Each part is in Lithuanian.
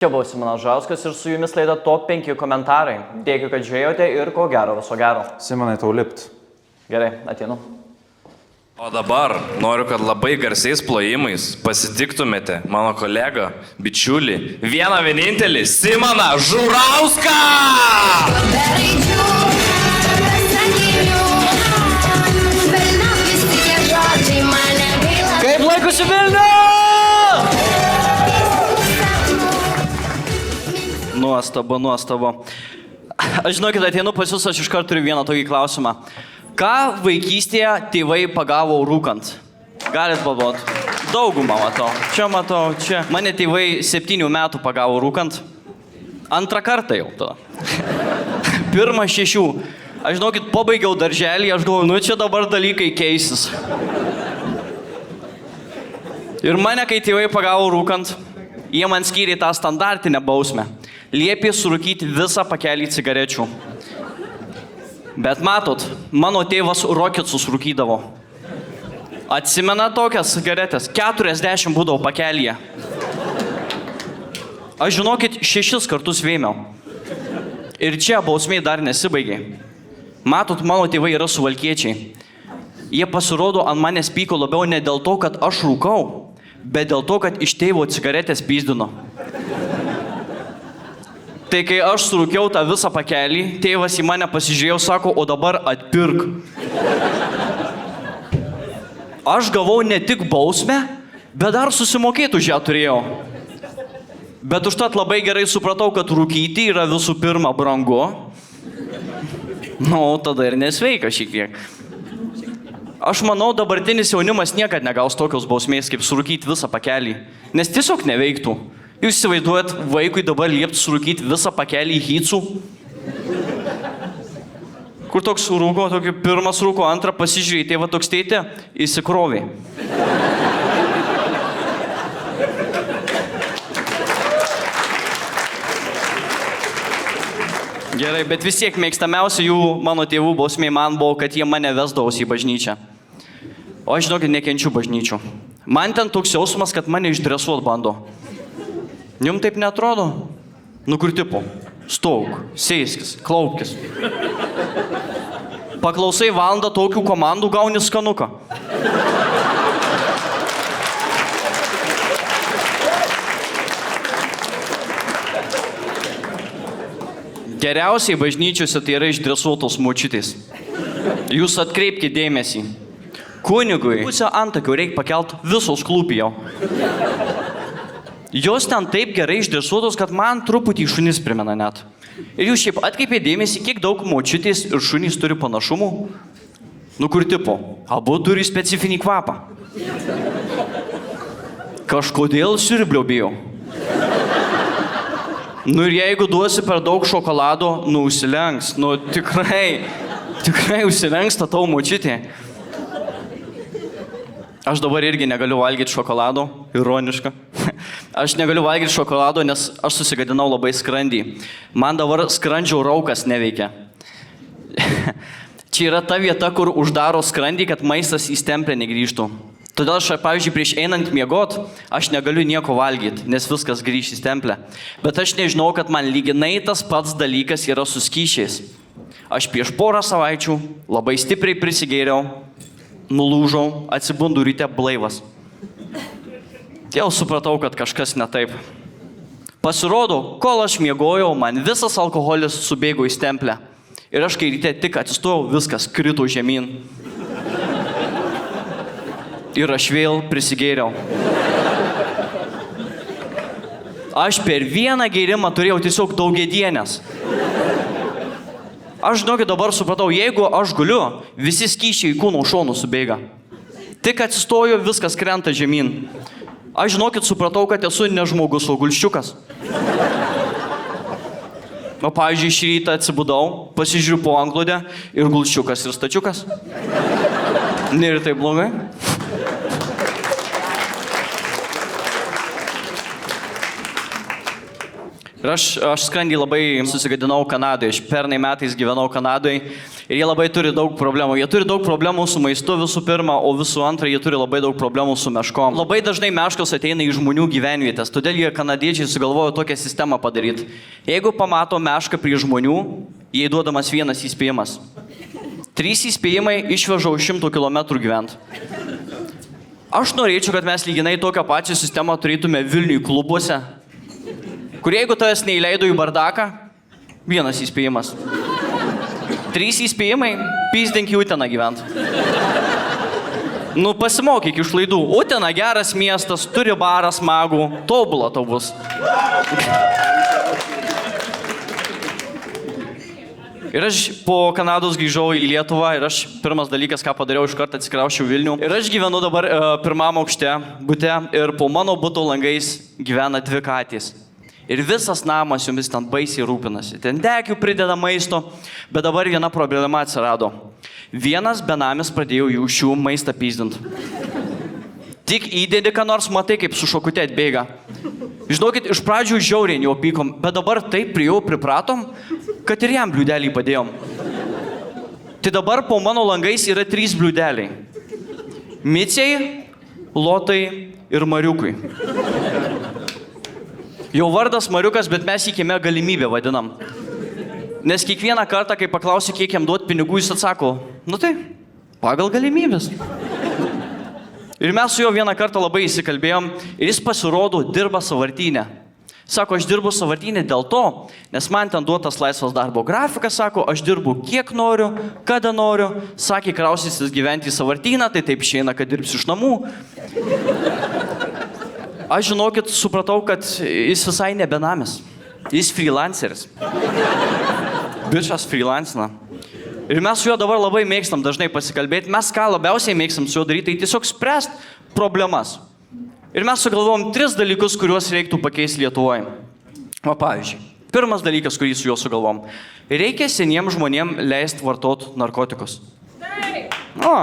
Čia buvo Simonas Žauskas ir su jumis laida Top 5 komentarai. Dėkui, kad žiūrėjote ir ko gero, viso gero. Simonai, tau lipt. Gerai, ateinu. O dabar noriu, kad labai garsiais plojimais pasitiktumėte mano kolegą, bičiulį, vieną vienintelį Simoną Žurauską! Kaip laikosi Vilnių? Nuostabu. Aš žinokit, ateinu pas jūs, aš iškart turiu vieną tokį klausimą. Ką vaikystėje tėvai pagavo rūkant? Galit pagalvot. Daugumą matau. Čia. Mane tėvai 7 metų pagavo rūkant. Antrą kartą jau tada. Pirmą 6. Aš žinokit, pabaigiau darželį, aš galvoju, čia dabar dalykai keisis. Ir mane, kai tėvai pagavo rūkant, jie man skyrė tą standartinę bausmę. Liepė surūkyti visą pakelį cigarečių. Bet matot, mano tėvas roketsus rūkydavo. Atsimena tokias cigaretės? 40 būdavo pakelyje. Aš žinokit, 6 kartus vėmiau. Ir čia bausmė dar nesibaigė. Matot, mano tėvai yra suvalkiečiai. Jie pasirodo ant manęs pyko labiau ne dėl to, kad aš rūkau, bet dėl to, kad iš tėvo cigaretės pyzdino. Tai kai aš surūkiau tą visą pakelį, tėvas į mane pasižiūrėjo, sako, o dabar atpirk. Aš gavau ne tik bausmę, bet dar susimokėti už ją turėjau. Bet užtat labai gerai supratau, kad rūkyti yra visų pirma brangu. Tada ir nesveika šiek tiek. Aš manau, dabartinis jaunimas niekad negaus tokios bausmės, kaip surūkyti visą pakelį. Nes tiesiog neveiktų. Jūs įsivaizduojat, vaikui dabar liepti surūkyti visą pakelį hycų? Kur toks rūko, tokį pirmas rūko, antrą pasižiūrėjai, tėva toks teitė, įsikrovė. Gerai, bet vis tiek mėgstamiausia jų mano tėvų bausmė man buvo, kad jie mane vesdavosi į bažnyčią. O aš žinokit, nekenčiu bažnyčių. Man ten toks jausmas, kad mane išdresuot bando. Jum taip neatrodo? Nu kur tipo? Stauk, sėskis, klaupkis. Paklausai valandą tokių komandų, gauni skanuką. Geriausiai bažnyčiose tai yra išdresuotos močiutės. Jūs atkreipkite dėmesį. Kunigui pusę antakių reikia pakelt visos klūpį jau. Jos ten taip gerai išdresuotos, kad man truputį šunis primena net. Ir jūs šiaip atkreipėte dėmesį, kiek daug močiutės ir šunys turi panašumų? Nu kur tipo? Abu turi specifinį kvapą. Kažkodėl siurblio bijau. Nu ir jeigu duosi per daug šokolado, nu užsilenks. Nu tikrai užsilenks ta tau močiutė. Aš dabar irgi negaliu valgyti šokolado, ironiška. Aš negaliu valgyti šokolado, nes aš susigadinau labai skrandį. Man dabar skrandžio raukas neveikia. Čia yra ta vieta, kur uždaro skrandį, kad maistas į stemplę negrįžtų. Todėl aš, pavyzdžiui, prieš einant miegot, aš negaliu nieko valgyti, nes viskas grįž į stemplę. Bet aš nežinau, kad man lyginai tas pats dalykas yra su skysčiais. Aš prieš porą savaičių labai stipriai prisigėriau, nulūžau, atsibundu ryte blaivas. Jau supratau, kad kažkas ne taip. Pasirodo, kol aš miegojau, man visas alkoholis subėgo į stemplę. Ir aš kai ryte tik atsistojau, viskas krito žemyn. Ir aš vėl prisigėriau. Aš per vieną gėrimą turėjau tiesiog daugiadienės. Aš žinokit dabar supratau, jeigu aš guliu, visi skysčiai į kūno šonų subėga. Tik atsistoju, viskas krenta žemyn. Aš žinokit supratau, kad esu ne žmogus, o gulščiukas. O pavyzdžiui, šį rytą atsibudau, pasižiūriu po antklodę ir gulščiukas ir stačiukas. Nėra taip blogai. Ir aš skrandį labai susigadinau Kanadoje. Aš pernai metais gyvenau Kanadoje Ir jie labai turi daug problemų. Jie turi daug problemų su maistu visų pirma, o visų antra, jie turi labai daug problemų su meškom. Labai dažnai meškos ateina į žmonių gyvenvietės, todėl jie kanadiečiai sugalvojo tokią sistemą padaryti. Jeigu pamato mešką prie žmonių, jai duodamas vienas įspėjimas. 3 įspėjimai išveža už 100 km gyvent. Aš norėčiau, kad mes lyginai tokią pačią sistemą turėtume Vilniui klubuose, kur jeigu tavęs neįleido į bardaką, vienas įspėjimas. 3 įspėjimai, pyzdink į Uteną gyvent. Nu, pasimokyk iš klaidų. Utena geras miestas, turi barą smagų, tobulą tau bus. Ir aš po Kanados grįžau į Lietuvą ir aš pirmas dalykas, ką padariau, iš karto atsikraušiau Vilnių. Ir aš gyvenu dabar pirmam aukšte bute ir po mano buto langais gyvena 2 katės. Ir visas namas jomis ten baisiai rūpinasi. Ten degių prideda maisto, bet dabar viena problema atsirado. Vienas benamis pradėjo jų šių maistą pyzdint. Tik įdedi, ką nors matai, kaip su šakute atbėga. Žinokit, iš pradžių žiauriai jau pykom, bet dabar taip prie jau pripratom, kad ir jam bliūdelį padėjom. Tai dabar po mano langais yra 3 bliūdeliai. Micei, Lotai ir Mariukui. Jau vardas Mariukas, bet mes jį kieme galimybę vadinam. Nes kiekvieną kartą, kai paklausiu, kiek jam duoti pinigų, jis atsako, nu tai, pagal galimybės. Ir mes su juo vieną kartą labai įsikalbėjom ir jis pasirodo dirba sąvartyne. Sako, aš dirbu sąvartyne dėl to, nes man ten duotas laisvas darbo grafikas, sako, aš dirbu kiek noriu, kada noriu. Sakė, krausysis gyventi į sąvartyną, tai taip išeina, kad dirbs iš namų. Aš žinokit, supratau, kad jis visai ne benamis. Jis freelanceris. Bičas freelancina. Ir mes su juo dabar labai mėgstam dažnai pasikalbėti. Mes ką labiausiai mėgstam su juo daryti, tai tiesiog spręst problemas. Ir mes sugalvom 3 dalykus, kuriuos reiktų pakeisti Lietuvoje. O pavyzdžiui, pirmas dalykas, kurį su juo sugalvom. Reikia seniems žmonėms leisti vartoti narkotikus. O.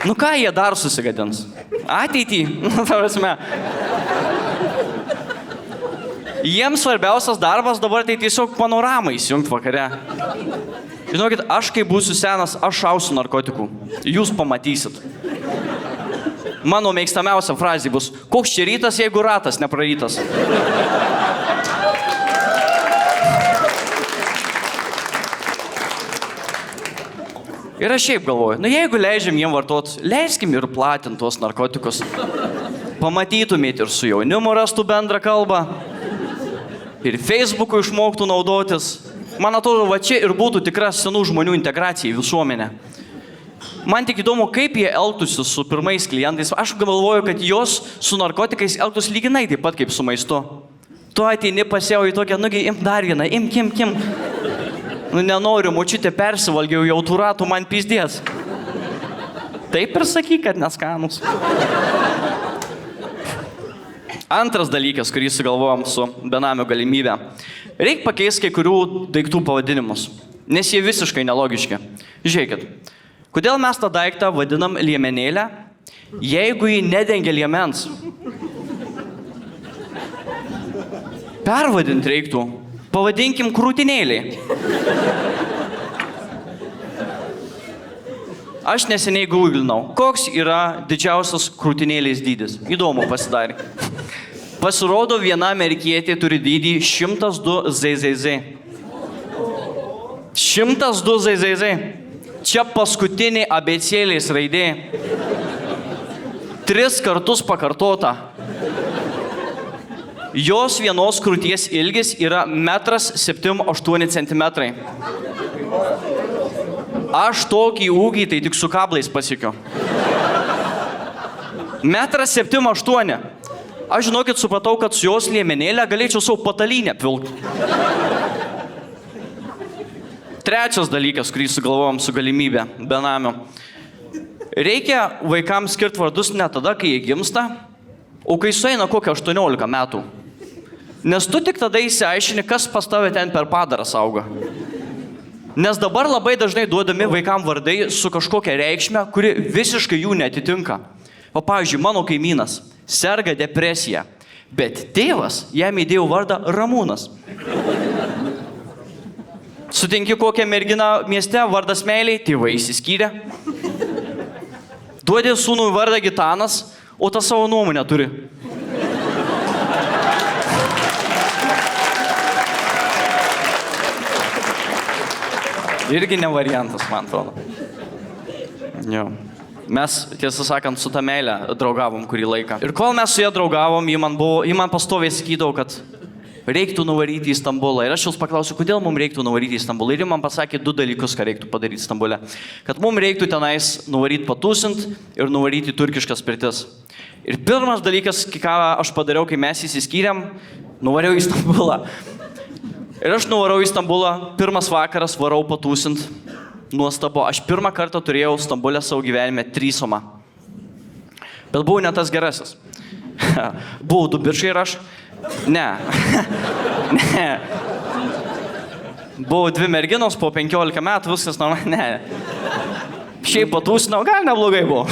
Nu ką jie dar susigadins? Ateitį, ta prasme. Jiems svarbiausias darbas dabar tai tiesiog panoramą įsijungt vakare. Žinokit, aš kai būsiu senas, aš šausiu narkotikų. Jūs pamatysit. Mano mėgstamiausia frazė bus, koks čia rytas, jeigu ratas neprarytas. Ir aš šiaip galvoju, nu jeigu leidžiam jiem vartot, leiskim ir platint tuos narkotikus. Pamatytumėt ir su jaunimu rastų bendrą kalbą. Ir Facebook'u išmoktų naudotis. Man atrodo, va čia ir būtų tikra senų žmonių integracija į visuomenę. Man tik įdomu, kaip jie elgtųsi su pirmais klientais. Aš galvoju, kad jos su narkotikais elgtųsi lyginai taip pat kaip su maistu. Tu ateini pasiau į tokią, nugi, imk dar vieną, imk. Nu nenoriu, močiutė persivalgiau, jau tų ratų man pizdės. Taip ir sakyk, kad neskanus. Antras dalykas, kurį sugalvojom su benamio galimybė. Reikia pakeisti kai kurių daiktų pavadinimus, nes jie visiškai nelogiški. Žiūrėkit, kodėl mes tą daiktą vadinam liemenėlę, jeigu jį nedengia liemens? Pervadinti reiktų. Pavadinkim krūtinėliai. Aš neseniai googlinau, koks yra didžiausias krūtinėlės dydis. Įdomu pasidarė. Pasirodo, viena amerikietė turi dydį 102 ZZZ. 102 ZZZ. Čia paskutinė abėcėlės raidė. 3 kartus pakartota. Jos vienos krūties ilgis yra 1,78 cm. Aš tokį ūgį tai tik su kablais pasiekiu. 1,78 m. Aš žinokit, supratau, kad su jos liemenėlę galėčiau savo patalynę pilkti. Trečias dalykas, kurį sugalvojom su galimybė benamio. Reikia vaikams skirti vardus ne tada, kai jie gimsta, o kai sueina kokią 18 metų. Nes tu tik tada įsiaiškini, kas pas tave ten per padarą auga. Nes dabar labai dažnai duodami vaikam vardai su kažkokia reikšme, kuri visiškai jų netitinka. O pavyzdžiui, mano kaimynas serga depresija, bet tėvas jam įdėjo vardą Ramūnas. Sutinki kokią merginą mieste, vardas meiliai, tėvai išsiskyrė. Duodė sūnui vardą Gitanas, o tą savo nuomonę turi. Irgi ne variantas, man atrodo. Jo. Mes, tiesą sakant, su ta meile draugavom kurį laiką. Ir kol mes su ją draugavom, ji man pastoviai sakydavo, kad reiktų nuvaryti į Stambulą. Ir aš jūs paklausiu, kodėl mums reiktų nuvaryti į Stambulą. Ir ji man pasakė 2 dalykus, ką reiktų padaryti Stambule. Kad mums reiktų tenais nuvaryti patūsint ir nuvaryti turkiškas pirtis. Ir pirmas dalykas, ką aš padariau, kai mes įsiskyrėm, nuvariau į Stambulą. Ir aš nuvarau į Stambulą, pirmas vakaras varau patūsint. Nuostabu, aš pirmą kartą turėjau Stambulę savo gyvenime trysomą. Bet buvau ne tas gerasis. Buvau 2 bičai ir aš. Ne. Ne. Buvau 2 merginos po 15 metų, viskas normaliai. Ne. Šiaip patūsinau, gal neblogai buvo.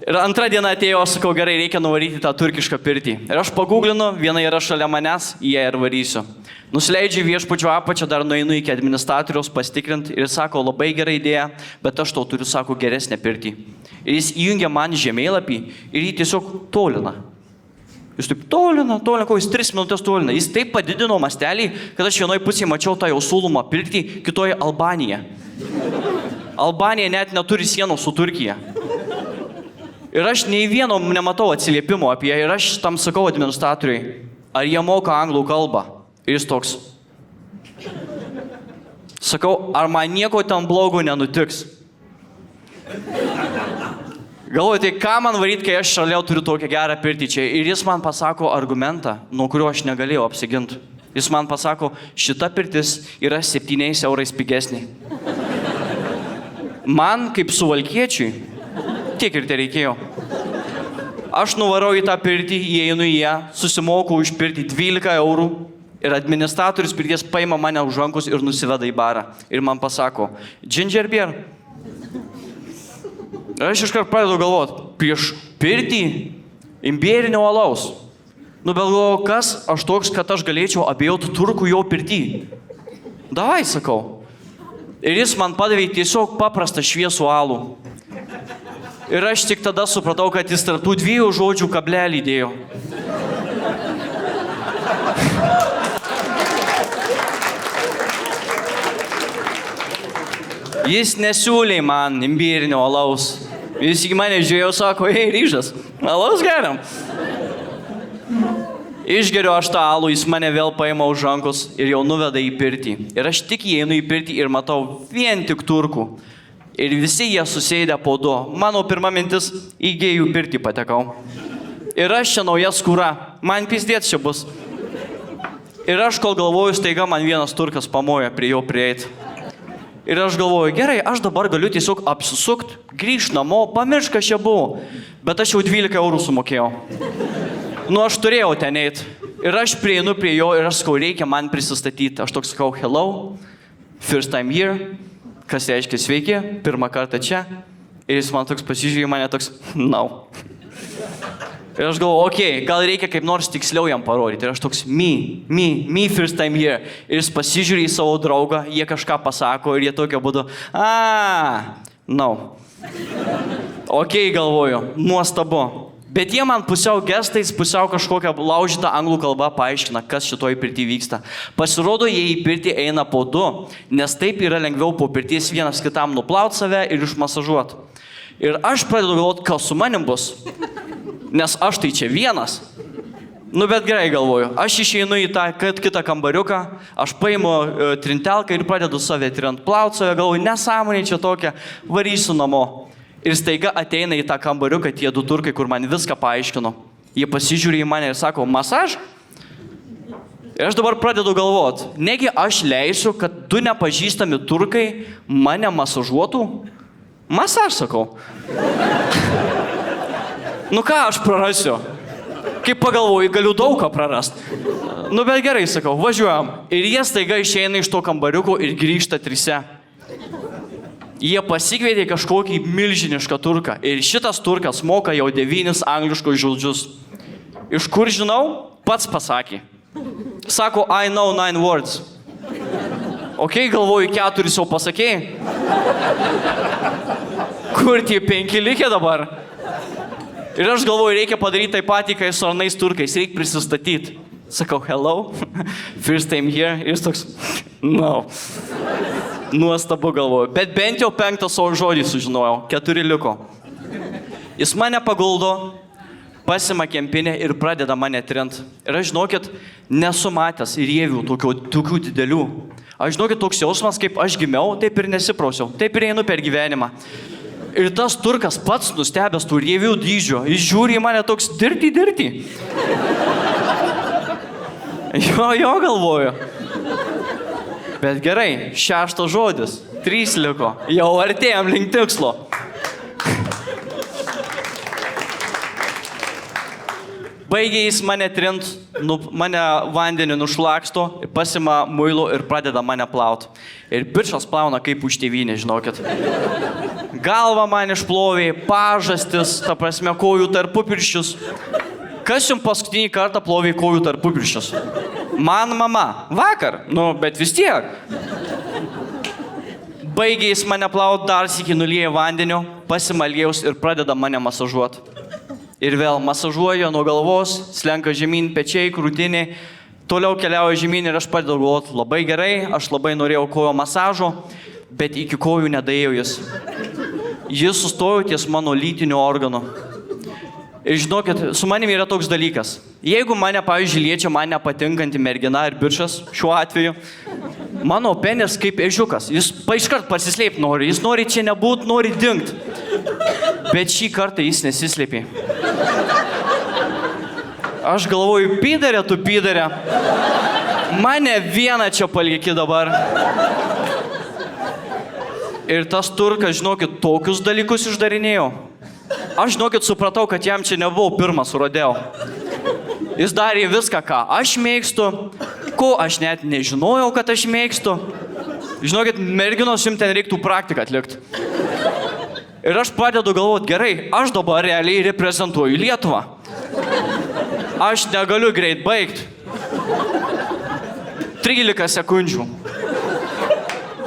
Ir antrą dieną atėjau, aš sakau, gerai, reikia nuvaryti tą turkišką pirtį. Ir aš paguglinu, viena yra šalia manęs, į ją ir varysiu. Nusileidžiu viešpačio apačią, dar nueinu iki administratoriaus pastikrinti ir sako, labai gera idėja, bet aš tau turiu, sako, geresnę pirtį. Ir jis įjungia man žemėlapį ir jį tiesiog tolina. Jis taip tolina, ko jis 3 minutės tolina. Jis taip padidino mastelį, kad aš vienoje pusėje mačiau tą jau siūlomą pirtį, kitoje Albanija. Albanija net neturi sienos su Turkija. Ir aš nei vieno nematau atsiliepimo apie ją. Ir aš tam sakau administratoriui, ar jie moka anglų kalbą. Ir jis toks. Sakau, ar man nieko ten blogo nenutiks? Galvoju, tai ką man varyti, kai aš šalia turiu tokią gerą pirtį čia. Ir jis man pasako argumentą, nuo kurio aš negalėjau apsiginti. Jis man pasako, šita pirtis yra 7 eurais pigesnė. Man, kaip suvalkiečiui, tiek ir tai reikėjo. Aš nuvarau į tą pirtį, įeinu į ją, susimoku už pirtį 12 eurų ir administratorius pirties paima mane už rankos ir nusiveda į barą. Ir man pasako, ginger beer. Ir aš iškart pradedu galvoti, prieš pirtį imbierinio alaus. Nu, bet galvoju, kas aš toks, kad aš galėčiau abejoti turkų jo pirtį. Davai, sakau. Ir jis man padavė tiesiog paprastą šviesų alų. Ir aš tik tada supratau, kad jis tarp tų 2 žodžių kablelį dėjo. Jis nesiūlė man imbierinio alaus. Jis į mane žiūrėjo, sako, ei, ryžas, alaus geriam. Išgeriu aš tą alų, jis mane vėl paima už rankos ir jau nuveda į pirtį. Ir aš tik įeinu į pirtį ir matau vien tik turkų. Ir visi jie susėdę po 2. Mano pirma mintis, į gėjų pirtį patekau. Ir aš čia nauja skūra. Man pizdėt čia bus. Ir aš kol galvoju, staiga man vienas turkas pamoja prie jo prieit. Ir aš galvoju, gerai, aš dabar galiu tiesiog apsisukt, grįžt namo, pamiršk, kas čia buvo. Bet aš jau 12 eurų sumokėjau. Nu, aš turėjau ten eit. Ir aš prieinu prie jo ir aš sakau, reikia man prisistatyti. Aš toks sakau, hello, first time here. Kas reiškia sveiki, pirmą kartą čia. Ir jis man toks pasižiūrėjo, mane toks, no. Ir aš galvoju, okei, gal reikia kaip nors tiksliau jam parodyti. Ir aš toks, me first time here. Ir jis pasižiūrė į savo draugą, jie kažką pasako ir jie tokio būdu, no. Okei, galvoju, nuostabu. Bet jie man pusiau gestais, pusiau kažkokią laužytą anglų kalbą paaiškina, kas šitoj pirtį vyksta. Pasirodo, jie į pirtį eina po 2, nes taip yra lengviau po pirties vienas kitam nuplaut save ir išmasažuot. Ir aš pradedu galvoti, kas su manim bus. Nes aš tai čia vienas. Nu, bet gerai galvoju. Aš išeinu į tą kitą kambariuką, aš paimu trintelką ir pradedu save trint plaut save, galvoju, nesąmonė čia tokia, varysiu namo. Ir staiga ateina į tą kambariuką tie 2 turkai, kur man viską paaiškino. Jie pasižiūrė į mane ir sako, masaž? Ir aš dabar pradedu galvoti, negi aš leisiu, kad 2 nepažįstami turkai mane masažuotų? Masaž, sakau. Nu ką aš prarasiu? Kaip pagalvoju, galiu daug ką prarast. Nu bet gerai, sakau, važiuojam. Ir jie staiga išeina iš to kambariuko ir grįžta 3. Jie pasikvietė kažkokį milžinišką turką. Ir šitas turkas moka jau 9 angliškos žodžius. Iš kur žinau? Pats pasakė. Sako, I know 9 words. Ok, galvoju, 4 jau pasakėjai. Kur tie 5 likę dabar? Ir aš galvoju, reikia padaryti taip patį, kai su arnais turkais, reikia prisistatyti. Sakau, hello, first time here. Ir jis toks, no. Nuostabu galvoju. Bet bent jau 5 savo žodį sužinojau, 4 liko. Jis mane paguldo, pasima kempinę ir pradeda mane trint. Ir aš, žinokit, nesu matęs rievių tokių didelių. Aš, žinokit, toks jausmas, kaip aš gimiau, taip ir nesiprausiau, taip ir einu per gyvenimą. Ir tas turkas pats nustebęs tų rievių dydžio, jis žiūri į mane toks dirti. Jo galvoju. Bet gerai, 6 žodis, 3 liko, jau artėjom link tikslo. Baigė jis mane trint, mane vandenį nušlaksto, pasima muilo ir pradeda mane plaut. Ir bičas plauna kaip už tėvynę, žinokit. Galva man išplovė, pažastis, ta prasme, kojų tarpupirščius. Kas jums paskutinį kartą plovė kojų tarpupirščius? Man mama. Vakar. Bet vis tiek. Baigė jis mane plaut, dar sykį nulieja vandeniu, pasima aliejaus ir pradeda mane masažuoti. Ir vėl masažuoju nuo galvos, slenka žemyn pečiai, krūtinė, toliau keliauja žemyn ir aš pradedu galvoti, labai gerai, aš labai norėjau kojo masažo, bet iki kojų nedaėjo jis. Jis sustojo ties mano lytiniu organu. Ir žinokit, su manimi yra toks dalykas. Jeigu mane, pavyzdžiui, liečia man nepatinkanti mergina ir bičas, šiuo atveju, mano penis kaip ežiukas, jis iškart pasislėpti nori, jis nori čia nebūt, nori dingt. Bet šį kartą jis nesislėpė. Aš galvoju, pydarė, tu pydarė. Mane vieną čia palieki dabar. Ir tas turkas, žinokit, tokius dalykus išdarinėjo. Aš, žinokit, supratau, kad jam čia nebuvau pirmas rodeo. Jis darė viską, ką aš mėgstu, ko aš net nežinojau, kad aš mėgstu. Žinokit, merginos jums ten reiktų praktiką atlikti. Ir aš pradedu galvoti, gerai, aš dabar realiai reprezentuoju Lietuvą. Aš negaliu greit baigti. 13 sekundžių.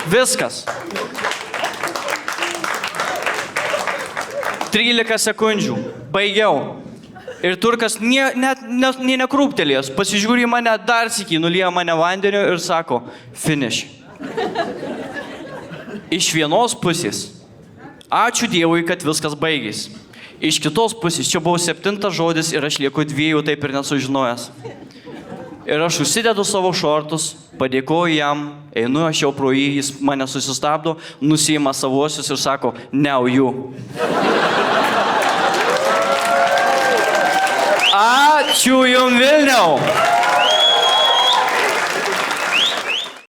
Viskas. 13 sekundžių. Baigiau. Ir turkas net nekrūptelės. Pasižiūrė mane dar sykį, nulieja mane vandeniu ir sako, finish. Iš vienos pusės. Ačiū Dievui, kad viskas baigės. Iš kitos pusės, čia buvo 7 žodis ir aš lieku 2 taip ir nesužinojęs. Ir aš užsidedu savo šortus, padėkoju jam, einu aš jau pro jį, jis mane susistabdo, nusiima savosius ir sako, now you. Ačiū jum Vilniau.